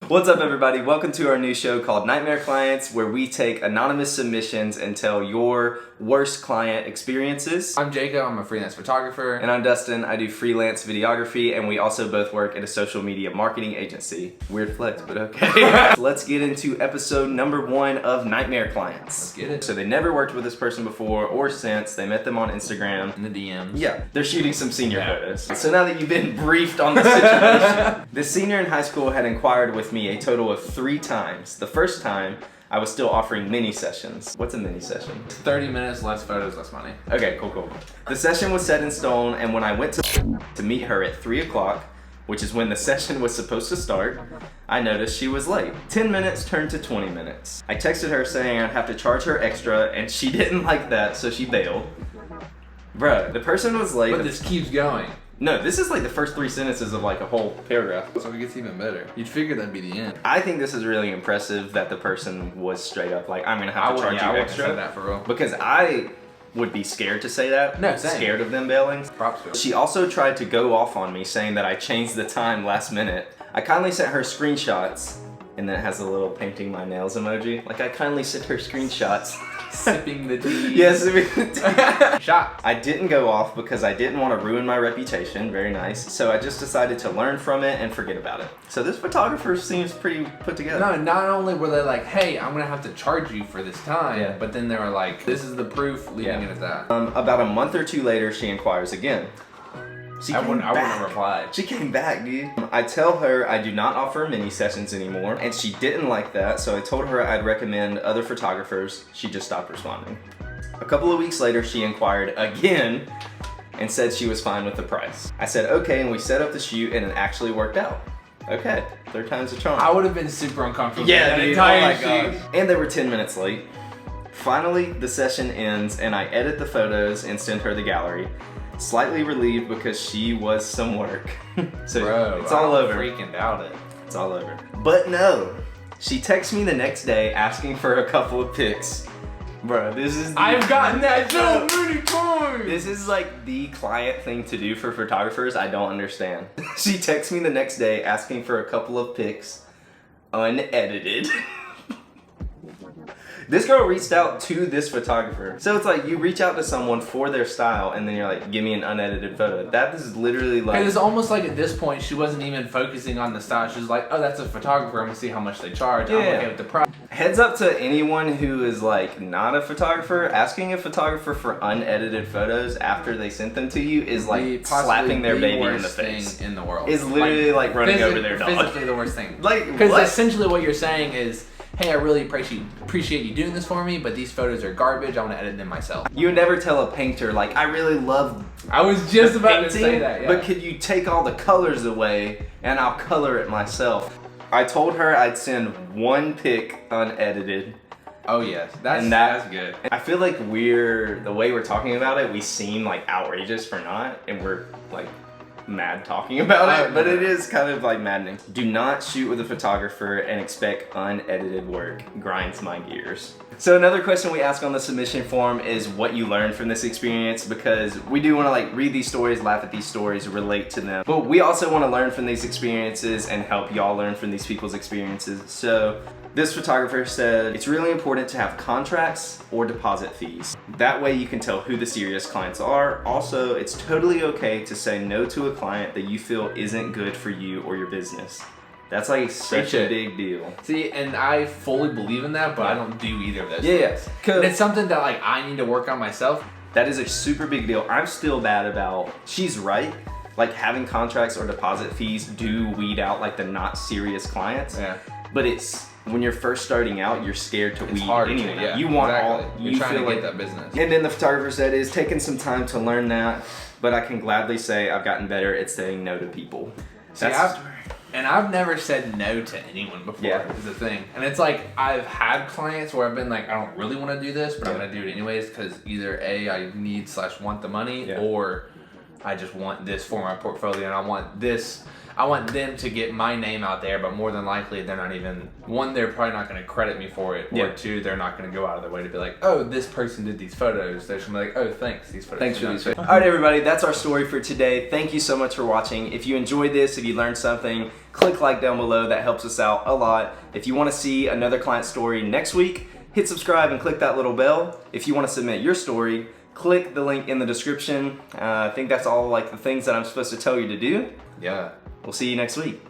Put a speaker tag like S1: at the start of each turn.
S1: What's up, everybody? Welcome to our new show called Nightmare Clients, where we take anonymous submissions and tell your worst client experiences.
S2: I'm Jacob, I'm a freelance photographer.
S1: And I'm Dustin, I do freelance videography, and we also both work at a social media marketing agency. Weird flex, but okay. Let's get into episode number 1 of Nightmare Clients.
S2: Let's get it.
S1: So they never worked with this person before or since. They met them on Instagram.
S2: In the DMs.
S1: Yeah, they're shooting some senior photos. So now that you've been briefed on the situation, the senior in high school had inquired with me a total of 3 times. The first time, I was still offering mini sessions. What's a mini session?
S2: 30 minutes, less photos, less money.
S1: Okay, cool. The session was set in stone, and when I went to meet her at 3 o'clock, which is when the session was supposed to start, I noticed she was late. 10 minutes turned to 20 minutes. I texted her saying I'd have to charge her extra, and she didn't like that, so she bailed. Bruh, the person was late.
S2: But this keeps going.
S1: No, this is like the first 3 sentences of like a whole paragraph.
S2: So it gets even better. You'd figure that'd be the end.
S1: I think this is really impressive that the person was straight up like, I'm gonna have to charge you
S2: I wouldn't
S1: extra.
S2: say that for real.
S1: Because I would be scared to say that.
S2: No, same.
S1: Scared of them bailing.
S2: Props to her.
S1: She also tried to go off on me saying that I changed the time last minute. I kindly sent her screenshots, and then it has a little painting my nails emoji. Like, I kindly sent her screenshots.
S2: Sipping the tea.
S1: Yes, sipping the tea.
S2: Shot.
S1: I didn't go off because I didn't want to ruin my reputation. Very nice. So I just decided to learn from it and forget about it. So this photographer seems pretty put together.
S2: No, not only were they like, hey, I'm gonna have to charge you for this time, but then they were like, this is the proof, leaving it at that.
S1: About a month or 2 later, she inquires again.
S2: I wouldn't have replied.
S1: She came back, dude. I tell her I do not offer mini sessions anymore, and she didn't like that, so I told her I'd recommend other photographers. She just stopped responding. A couple of weeks later, she inquired again and said she was fine with the price. I said okay, and we set up the shoot, and it actually worked out. Okay, 3rd time's a charm.
S2: I would have been super uncomfortable.
S1: Yeah,
S2: that
S1: dude,
S2: entire
S1: oh my
S2: shoot.
S1: gosh. And they were 10 minutes late. Finally, the session ends, and I edit the photos and send her the gallery. Slightly relieved because she was some work. So
S2: Bro,
S1: it's all over.
S2: Freaking doubt it.
S1: It's all over. But no, she texts me the next day asking for a couple of pics. Bro, this is
S2: I've gotten that so many times.
S1: This is like the client thing to do for photographers. I don't understand. She texts me the next day asking for a couple of pics, unedited. This girl reached out to this photographer. So it's like you reach out to someone for their style and then you're like, give me an unedited photo. That is literally like...
S2: It's almost like at this point, she wasn't even focusing on the style. She was like, oh, that's a photographer. I'm gonna see how much they charge. I'm okay with the price.
S1: Heads up to anyone who is like not a photographer. Asking a photographer for unedited photos after they sent them to you is like slapping their baby in the face.
S2: Thing in the world.
S1: It's literally like running over their dog.
S2: Physically the worst thing.
S1: Like,
S2: because essentially what you're saying is, hey, I really appreciate you doing this for me, but these photos are garbage. I want to edit them myself.
S1: You would never tell a painter, like, I really love
S2: I was just about to
S1: painting,
S2: say that,
S1: but could you take all the colors away and I'll color it myself? I told her I'd send 1 pic unedited.
S2: Oh yes, that's good.
S1: I feel like the way we're talking about it, we seem like outrageous for not, and we're like mad talking about it, but it is kind of like maddening. Do not shoot with a photographer and expect unedited work. Grinds my gears. So another question we ask on the submission form is what you learned from this experience, because we do want to like read these stories, laugh at these stories, relate to them, but we also want to learn from these experiences and help y'all learn from these people's experiences. So this photographer said, it's really important to have contracts or deposit fees. That way you can tell who the serious clients are. Also, it's totally okay to say no to a client that you feel isn't good for you or your business. That's like such a big deal.
S2: See, and I fully believe in that, but I don't do either of those
S1: things.
S2: And it's something that like I need to work on myself.
S1: That is a super big deal. I'm still bad about, she's right. Like having contracts or deposit fees do weed out like the not serious clients. Yeah. But it's, when you're first starting out, you're scared to weed anyone out. You want
S2: you're trying to get that business.
S1: And then the photographer said, it's taken some time to learn that, but I can gladly say I've gotten better at saying no to people.
S2: And I've never said no to anyone before, is the thing. And it's like, I've had clients where I've been like, I don't really want to do this, but I'm going to do it anyways because either A, I need / want the money, or I just want this for my portfolio and I want this. I want them to get my name out there, but more than likely they're not even, one, they're probably not going to credit me for it, or two, they're not going to go out of their way to be like, oh, this person did these photos. They're just going to be like, oh, thanks, these photos.
S1: Thanks for these photos. All right, everybody, that's our story for today. Thank you so much for watching. If you enjoyed this, if you learned something, click like down below. That helps us out a lot. If you want to see another client story next week, hit subscribe and click that little bell. If you want to submit your story, click the link in the description. I think that's all like the things that I'm supposed to tell you to do.
S2: Yeah.
S1: We'll see you next week.